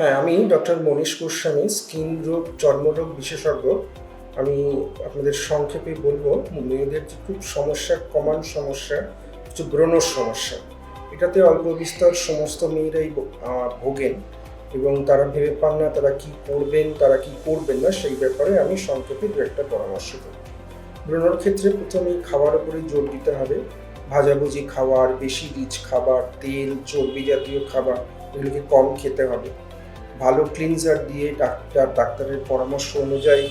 হ্যাঁ, আমি doctor Manish Goswami, skin রোগ, চর্মরোগ বিশেষজ্ঞ। আমি আপনাদের সংক্ষেপে বলবো, মেয়েদের যে খুব কমন সমস্যা হচ্ছে ব্রণর সমস্যা। এটাতে অল্প বিস্তর সমস্ত মেয়েরাই ভোগেন এবং তারা ভেবে পান না তারা কি করবেন, তারা কি করবেন না, সেই ব্যাপারে আমি সংক্ষেপে দু একটা পরামর্শ দেব। ব্রণর ক্ষেত্রে প্রথমেই খাওয়ার উপরে জোর দিতে হবে। ভাজাভুজি খাবার, বেশি রিচ খাবার, তেল, চর্বি জাতীয় খাবার এগুলোকে কম খেতে হবে। ভালো ক্লিনজার দিয়ে ডাক্তারের পরামর্শ অনুযায়ী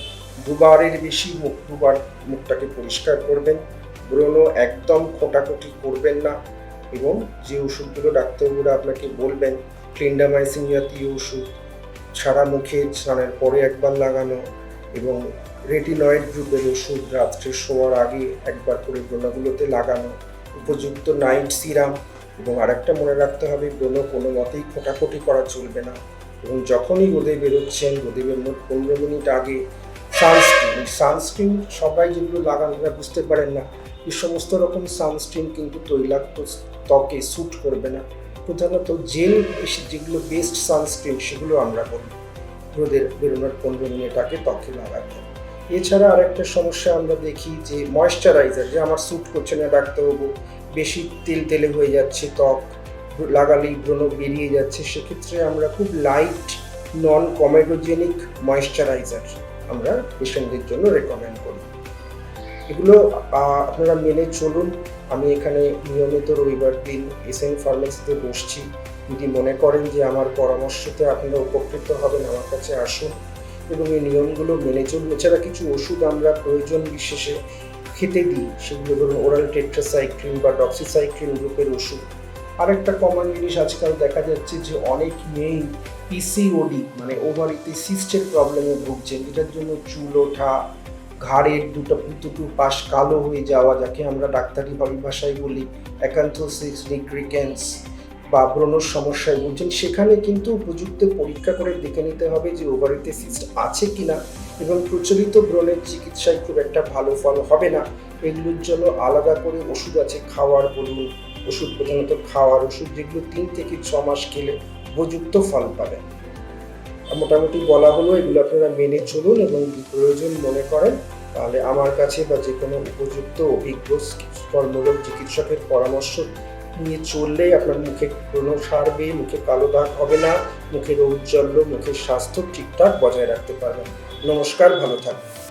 দুবারের বেশি দুবার মুখটাকে পরিষ্কার করবেন। ব্রণ একদম খোঁটাখুটি করবেন না এবং যে ওষুধগুলো ডাক্তারবাবুরা আপনাকে বলবেন, ক্লিন্ডামাইসিন জাতীয় ওষুধ সারা মুখে স্নানের পরে একবার লাগানো এবং রেটিনয়েড গ্রুপের ওষুধ রাত্রে শোয়ার আগে একবার করে ব্রণগুলোতে লাগানো, উপযুক্ত নাইট সিরাম। এবং আরেকটা মনে রাখতে হবে, ব্রণ কোনো মতেই খোঁটাখুটি করা চলবে না। এবং যখনই রোদে বেরোচ্ছেন, রোদে বেরোনোর 15 মিনিট আগে সানস্ক্রিন সবাই যেগুলো লাগান ওরা বুঝতে পারেন না, এই সমস্ত রকম সানস্ক্রিন কিন্তু তৈলাক্ত ত্বকে স্যুট করবে না। প্রধানত জেল যেগুলো বেস্ট সানস্ক্রিন সেগুলো আমরা করি রোদে বেরোনোর 15 মিনিট আগে ত্বকে লাগাতে। এছাড়া আরেকটা সমস্যা আমরা দেখি যে ময়েশ্চারাইজার, যে আমার স্যুট করছে না ডাক্তারবাবু, বেশি তেলে হয়ে যাচ্ছে ত্বক, লাগালেই ব্রণ বেরিয়ে যাচ্ছে, সেক্ষেত্রে আমরা খুব লাইট নন কমেডোজেনিক ময়েশ্চারাইজার আমরা পেশেন্টদের জন্য রেকমেন্ড করি। এগুলো আপনারা মেনে চলুন। আমি এখানে নিয়মিত রবিবার দিন এসএন ফার্মেসিতে বসছি। যদি মনে করেন যে আমার পরামর্শতে আপনারা উপকৃত হবেন, আমার কাছে আসুন এবং এই নিয়মগুলো মেনে চলুন। এছাড়া কিছু ওষুধ আমরা প্রয়োজন বিশেষে খেতে দিই, সেগুলো ধরুন ওরাল টেট্রাসাইক্লিন বা ডক্সিসাইক্লিন গ্রুপের ওষুধ। আরেকটা কমন জিনিস আজকাল দেখা যাচ্ছে যে অনেক মেয়েই পিসিওডি মানে ওভারিতে সিস্টের প্রবলেমে ভুগছেন, যেটার জন্য চুল ওঠা, ঘাড়ের দুটো পাশ কালো হয়ে যাওয়া, যাকে আমরা ডাক্তারি ভাষায় বলি অ্যাকান্থোসিস নিগ্রিকেন্স, বা ব্রণর সমস্যায় ভুগছেন। সেখানে কিন্তু উপযুক্ত পরীক্ষা করে দেখে নিতে হবে যে ওভারিতে সিস্ট আছে কিনা, এবং প্রচলিত ব্রণের চিকিৎসায় খুব একটা ভালো ফল হবে না। এগুলোর জন্য আলাদা করে ওষুধ আছে, খাওয়ার বলুন ওষুধ, প্রধানত খাওয়ার ওষুধ, যেগুলো 3 থেকে 6 মাস খেলে উপযুক্ত ফল পাবেন। মোটামুটি বলা হলো, এগুলো আপনারা মেনে চলুন এবং প্রয়োজন মনে করেন তাহলে আমার কাছে বা যে কোনো উপযুক্ত অভিজ্ঞ চর্মরোগ চিকিৎসকের পরামর্শ নিয়ে চললেই আপনার মুখে ব্রণ সারবে, মুখে কালো দাগ হবে না, মুখের ঔজ্জ্বল্য, মুখের স্বাস্থ্য ঠিকঠাক বজায় রাখতে পারবেন। নমস্কার, ভালো থাকবেন।